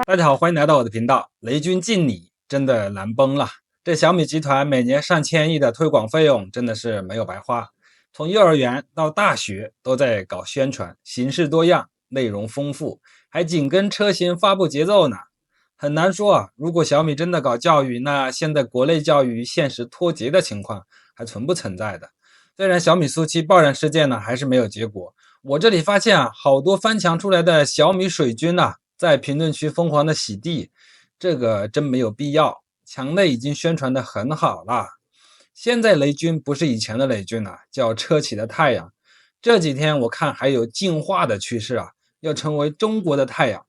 大家好，欢迎来到我的频道。雷军敬你真的难崩了，这小米集团每年上千亿的推广费用真的是没有白花，从幼儿园到大学都在搞宣传，形式多样，内容丰富，还紧跟车型发布节奏呢。很难说啊，如果小米真的搞教育，那现在国内教育与现实脱节的情况还存不存在的。虽然小米苏7爆燃事件呢还是没有结果，我这里发现啊，好多翻墙出来的小米水军啊，在评论区疯狂的洗地，这个真没有必要。墙内已经宣传的很好了，现在雷军不是以前的雷军了，叫车企的太阳。这几天我看还有进化的趋势啊，要成为中国的太阳。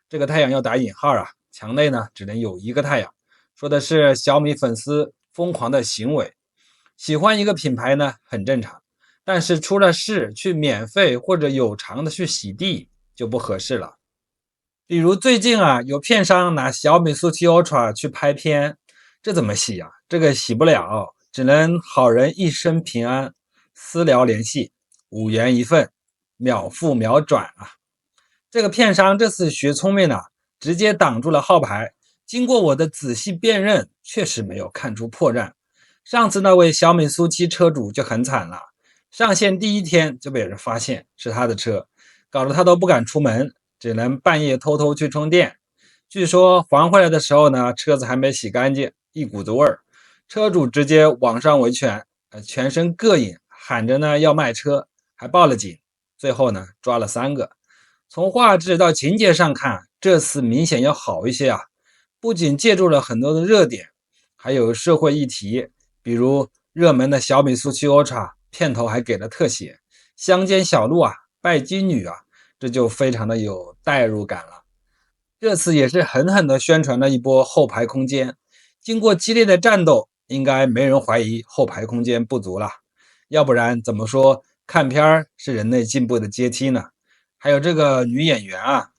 这个太阳要打引号啊，墙内呢只能有一个太阳，说的是小米粉丝疯狂的行为。喜欢一个品牌呢很正常，但是出了事去免费或者有偿的去洗地就不合适了。比如最近啊，有片商拿小米苏7 Ultra 去拍片，这怎么洗啊？这个洗不了，只能好人一生平安，私聊联系，5元一份，秒付秒转啊！这个片商这次学聪明了，直接挡住了号牌。经过我的仔细辨认，确实没有看出破绽。上次那位小米苏7车主就很惨了，上线第一天就被人发现是他的车，搞得他都不敢出门，只能半夜偷偷去充电。据说还回来的时候呢，车子还没洗干净，一股子味儿。车主直接网上维权，全身膈应，喊着呢要卖车，还报了警。最后呢抓了3个。从画质到情节上看，这次明显要好一些啊！不仅借助了很多的热点，还有社会议题，比如热门的小米苏7 Ultra 片头还给了特写，乡间小路啊，拜金女啊，这就非常的有代入感了。这次也是狠狠的宣传了一波后排空间，经过激烈的战斗，应该没人怀疑后排空间不足了，要不然怎么说看片是人类进步的阶梯呢？还有这个女演员啊，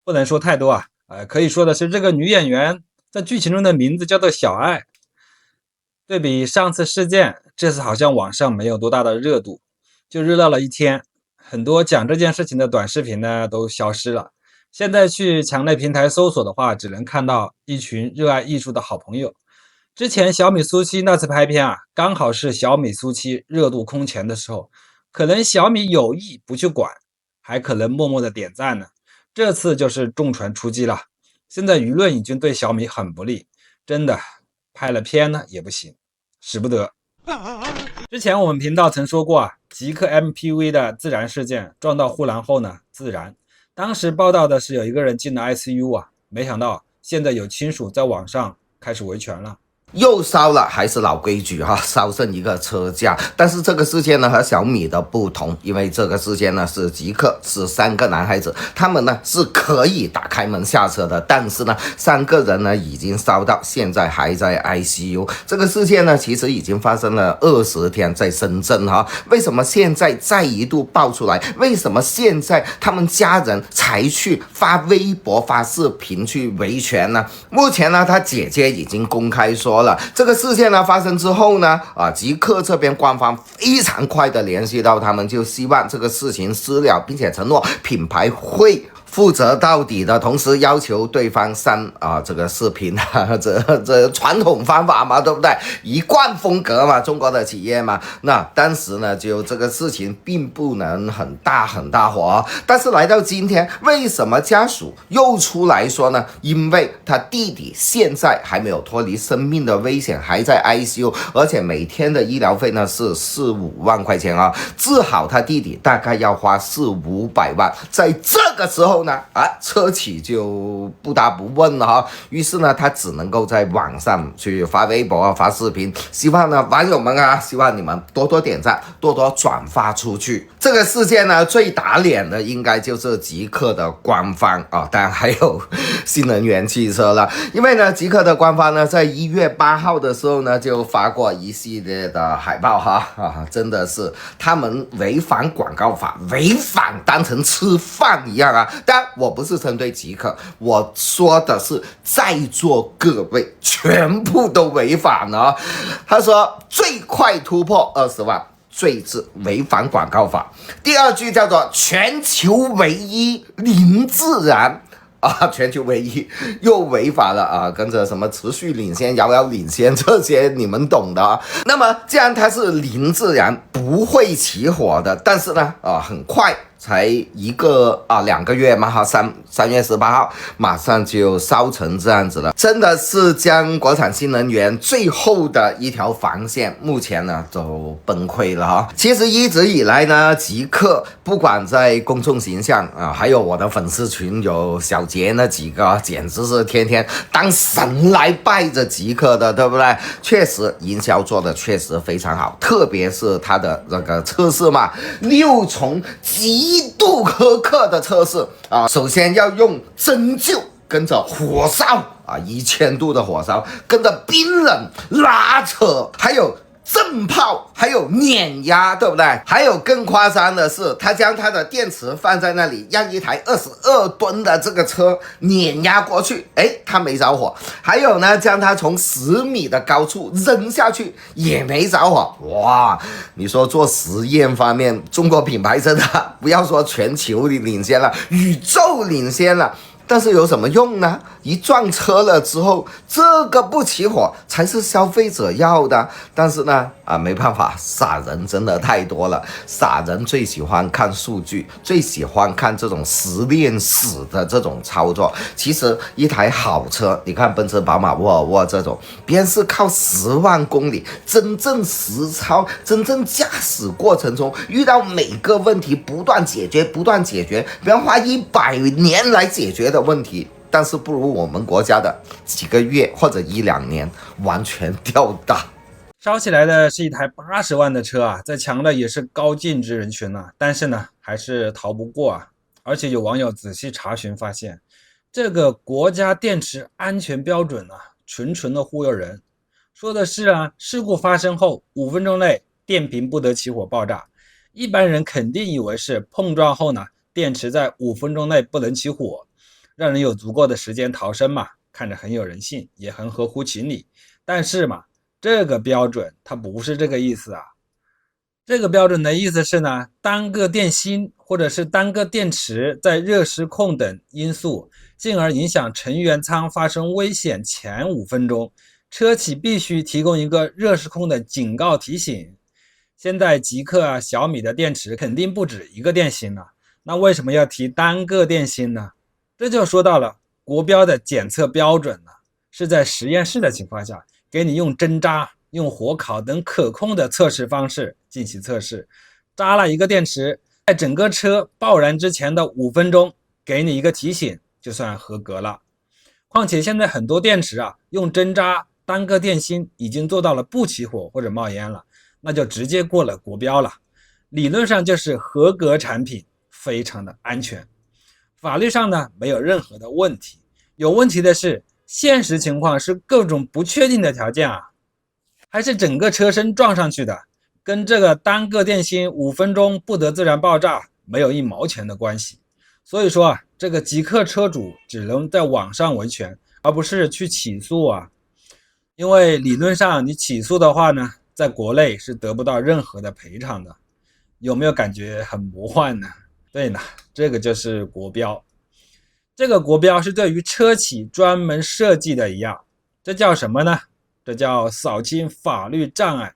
不能说太多啊，可以说的是这个女演员在剧情中的名字叫做小爱。对比上次事件，这次好像网上没有多大的热度，就热闹了一天，很多讲这件事情的短视频呢都消失了。现在去墙内平台搜索的话，只能看到一群热爱艺术的好朋友。之前小米苏7那次拍片啊，刚好是小米苏7热度空前的时候，可能小米有意不去管，还可能默默的点赞呢。这次就是重拳出击了，现在舆论已经对小米很不利，真的拍了片呢也不行，使不得。之前我们频道曾说过啊，极客 MPV 的自燃事件，撞到护栏后呢自燃，当时报道的是有一个人进了 ICU 啊，没想到现在有亲属在网上开始维权了。又烧了，还是老规矩哈，烧剩一个车架。但是这个事件呢和小米的不同，因为这个事件呢是极客，是3个男孩子，他们呢是可以打开门下车的，但是呢3个人呢已经烧到现在还在 ICU。这个事件呢其实已经发生了20天，在深圳哈。为什么现在再一度爆出来？为什么现在他们家人才去发微博发视频去维权呢？目前呢他姐姐已经公开说了，这个事件呢发生之后呢，极客这边官方非常快的联系到他们，就希望这个事情私了，并且承诺品牌会负责到底的，同时要求对方删这个视频这传统方法嘛，对不对？一贯风格嘛，中国的企业嘛。那当时呢，就这个事情并不能很大火，但是来到今天，为什么家属又出来说呢？因为他弟弟现在还没有脱离生命的危险，还在 ICU， 而且每天的医疗费呢是4-5万块钱啊，治好他弟弟大概要花400-500万，在这个时候后呢，车企就不答不问了哈。于是呢，他只能够在网上去发微博啊、发视频，希望呢网友们希望你们多多点赞、多多转发出去。这个事件呢，最打脸的应该就是极客的官方啊，当然还有新能源汽车了。因为呢，极客的官方呢，在1月8号的时候呢，就发过一系列的海报真的是他们违反广告法，违反当成吃饭一样啊！当然，我不是针对极客，我说的是在座各位全部都违反了。他说最快突破20万。罪字违反广告法。第二句叫做全球唯一零自燃。全球唯一又违法了跟着什么持续领先、遥遥领先这些你们懂的那么既然它是零自燃，不会起火的，但是呢很快才2个月嘛3月18号马上就烧成这样子了，真的是将国产新能源最后的一条防线目前呢都崩溃了其实一直以来呢，极客不管在公众形象还有我的粉丝群有小杰那几个，简直是天天当神来拜着极客的，对不对？确实营销做的确实非常好，特别是它的这个测试嘛，6重极度苛刻的测试首先要用针灸跟着火烧1000度的火烧，跟着冰冷拉扯，还有震炮，还有碾压，对不对？还有更夸张的是，他将他的电池放在那里，让一台22吨的这个车碾压过去，他没着火。还有呢，将它从10米的高处扔下去，也没着火。哇，你说做实验方面，中国品牌真的不要说全球领先了，宇宙领先了。但是有什么用呢？一撞车了之后，这个不起火才是消费者要的。但是呢，没办法，傻人真的太多了。傻人最喜欢看数据，最喜欢看这种实验室的这种操作。其实一台好车，你看奔驰、宝马、沃尔沃这种，别人是靠10万公里真正实操，真正驾驶过程中遇到每个问题不断解决，别人花100年来解决的问题，但是不如我们国家的几个月或者1-2年完全吊打。烧起来的是一台80万的车再强的也是高净值人群但是呢还是逃不过而且有网友仔细查询发现，这个国家电池安全标准纯纯的忽悠人，说的是事故发生后5分钟内电瓶不得起火爆炸，一般人肯定以为是碰撞后呢电池在5分钟内不能起火，让人有足够的时间逃生嘛，看着很有人性，也很合乎情理。但是嘛，这个标准它不是这个意思这个标准的意思是呢，单个电芯或者是单个电池在热失控等因素，进而影响成员舱发生危险前5分钟，车企必须提供一个热失控的警告提醒。现在极客小米的电池肯定不止一个电芯那为什么要提单个电芯呢？这就说到了国标的检测标准是在实验室的情况下，给你用针扎、用火烤等可控的测试方式进行测试，扎了一个电池，在整个车爆燃之前的5分钟给你一个提醒，就算合格了。况且现在很多电池用针扎单个电芯已经做到了不起火或者冒烟了，那就直接过了国标了，理论上就是合格产品，非常的安全。法律上呢没有任何的问题，有问题的是现实情况是各种不确定的条件还是整个车身撞上去的，跟这个单个电芯5分钟不得自然爆炸没有1毛钱的关系。所以说这个极客车主只能在网上维权，而不是去起诉因为理论上你起诉的话呢，在国内是得不到任何的赔偿的。有没有感觉很魔幻呢？对呢，这个就是国标。这个国标是对于车企专门设计的一样，这叫什么呢？这叫扫清法律障碍，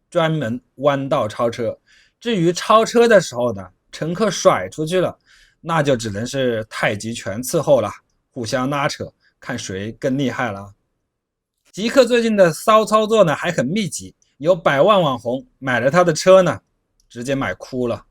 专门弯道超车。至于超车的时候呢，乘客甩出去了，那就只能是太极拳伺候了，互相拉扯，看谁更厉害了。极客最近的骚操作呢还很密集，有100万网红买了他的车呢，直接买哭了。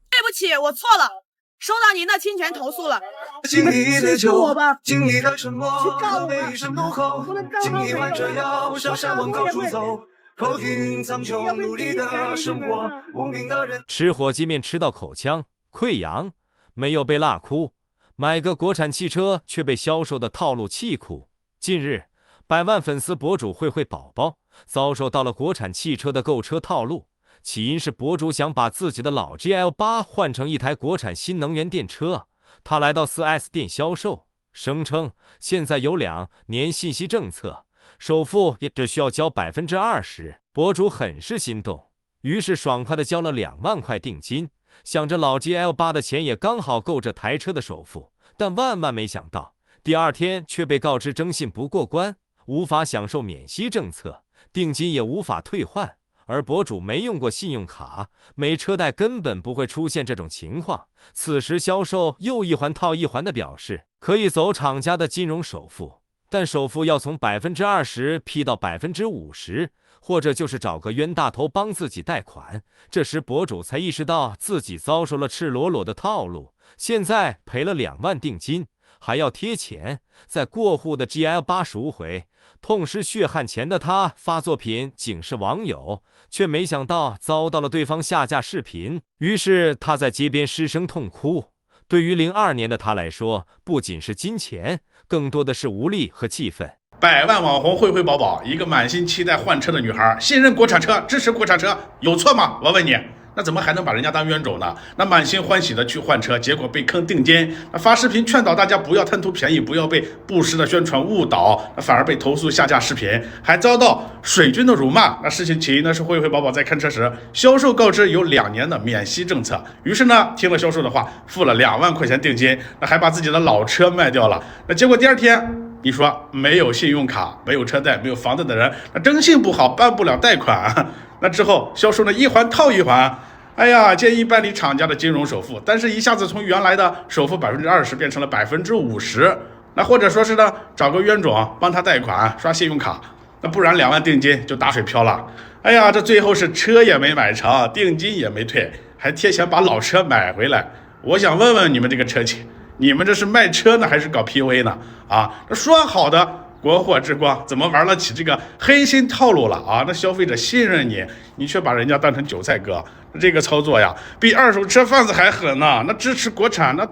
对不起，我错了，收到您的侵权投诉了。心里的酒，经历的沉默，喝杯一声怒吼，敬一碗这药，下山往高处走。口云苍穹，努力的生活，无名的人吃火鸡面吃到口腔溃疡，没有被辣哭，买个国产汽车却被销售的套路气哭。近日，100万粉丝博主慧慧宝宝遭受到了国产汽车的购车套路，起因是博主想把自己的老 GL8 换成一台国产新能源电车，他来到 4S 店销售，声称现在有2年信息政策，首付也只需要交20%，博主很是心动，于是爽快的交了2万块定金，想着老 GL8 的钱也刚好够这台车的首付，但万万没想到，第2天却被告知征信不过关，无法享受免息政策，定金也无法退换。而博主没用过信用卡，没车贷根本不会出现这种情况。此时销售又一环套一环的表示，可以走厂家的金融首付，但首付要从20%批到50%，或者就是找个冤大头帮自己贷款。这时博主才意识到自己遭受了赤裸裸的套路，现在赔了2万定金，还要贴钱，再过户的 GL8赎回。痛失血汗钱的他发作品警示网友，却没想到遭到了对方下架视频，于是他在街边失声痛哭。对于02年的他来说，不仅是金钱，更多的是无力和气愤。100万网红慧慧宝宝，一个满心期待换车的女孩，信任国产车，支持国产车，有错吗？我问你，那怎么还能把人家当冤种呢？那满心欢喜的去换车，结果被坑定金，那发视频劝导大家不要贪图便宜，不要被不实的宣传误导，那反而被投诉下架视频，还遭到水军的辱骂。那事情起因呢是慧慧宝宝在看车时，销售告知有2年的免息政策，于是呢听了销售的话，付了2万块钱定金，那还把自己的老车卖掉了。那结果第2天。你说没有信用卡、没有车贷、没有房子的人，那征信不好，办不了贷款。那之后销售呢一环套一环，哎呀，建议办理厂家的金融首付，但是一下子从原来的首付20%变成了50%。那或者说是呢，找个冤种帮他贷款刷信用卡，那不然2万定金就打水漂了。哎呀，这最后是车也没买成，定金也没退，还贴钱把老车买回来。我想问问你们这个车企，你们这是卖车呢，还是搞 PUA 呢？啊，这说好的国货之光，怎么玩了起这个黑心套路了啊？那消费者信任你，你却把人家当成韭菜割，这个操作呀，比二手车贩子还狠呢。那支持国产，那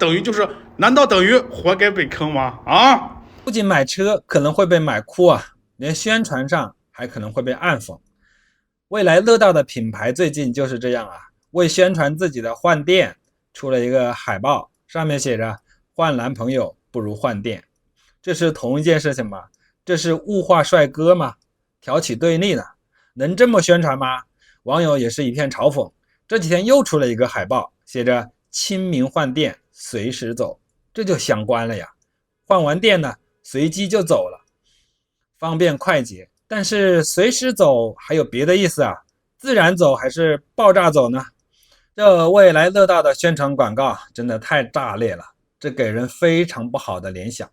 难道等于活该被坑吗？啊！不仅买车可能会被买哭啊，连宣传上还可能会被暗讽。未来乐道的品牌最近就是这样啊，为宣传自己的换电出了一个海报，上面写着换男朋友不如换电，这是同一件事情吗？这是物化帅哥吗？挑起对立呢？能这么宣传吗？网友也是一片嘲讽。这几天又出了一个海报，写着亲民换电随时走，这就相关了呀。换完电呢，随机就走了，方便快捷。但是随时走还有别的意思啊，自然走还是爆炸走呢？这未来乐道的宣传广告真的太炸裂了，这给人非常不好的联想。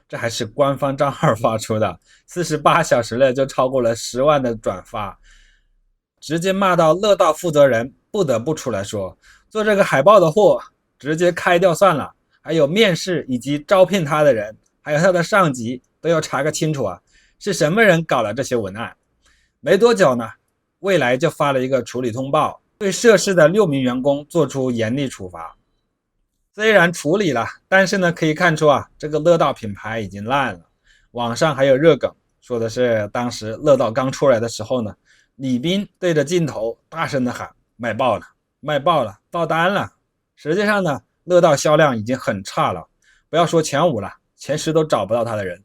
这还是官方账号发出的，48小时内就超过了10万的转发，直接骂到乐道负责人不得不出来说，做这个海报的货直接开掉算了，还有面试以及招聘他的人，还有他的上级都要查个清楚啊，是什么人搞了这些文案。没多久呢，未来就发了一个处理通报，对涉事的6名员工做出严厉处罚。虽然处理了，但是呢，可以看出啊，这个乐道品牌已经烂了。网上还有热梗，说的是当时乐道刚出来的时候呢，李斌对着镜头大声的喊卖爆了，卖爆了，爆单了。实际上呢，乐道销量已经很差了，不要说前5了，前10都找不到他的人。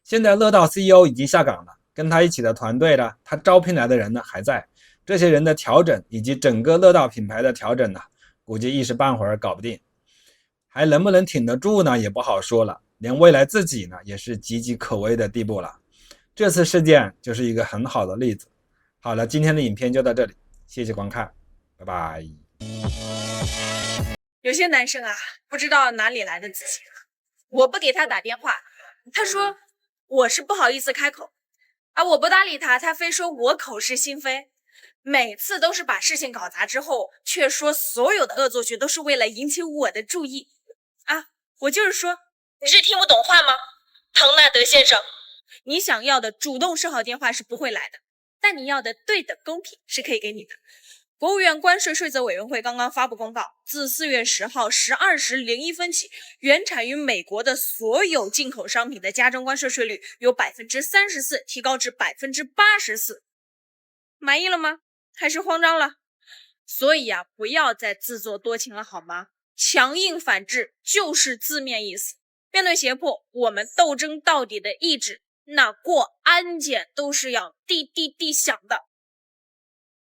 现在乐道 CEO 已经下岗了，跟他一起的团队呢，他招聘来的人呢还在，这些人的调整以及整个乐道品牌的调整呢，估计一时半会儿搞不定。还能不能挺得住呢，也不好说了，连未来自己呢也是岌岌可危的地步了。这次事件就是一个很好的例子。好了，今天的影片就到这里，谢谢观看，拜拜。有些男生啊，不知道哪里来的自信，我不给他打电话，他说我是不好意思开口，而我不搭理他，他非说我口是心非。每次都是把事情搞砸之后，却说所有的恶作剧都是为了引起我的注意啊！我就是说，你是听不懂话吗？唐纳德先生，你想要的主动设好电话是不会来的，但你要的对等公平是可以给你的。国务院关税税则委员会刚刚发布公告，自4月10号12时01分起，原产于美国的所有进口商品的加征关税税率由 34% 提高至 84%。 满意了吗？还是慌张了？所以啊，不要再自作多情了好吗？强硬反制就是字面意思。面对胁迫，我们斗争到底的意志，那过安检都是要滴滴滴响的。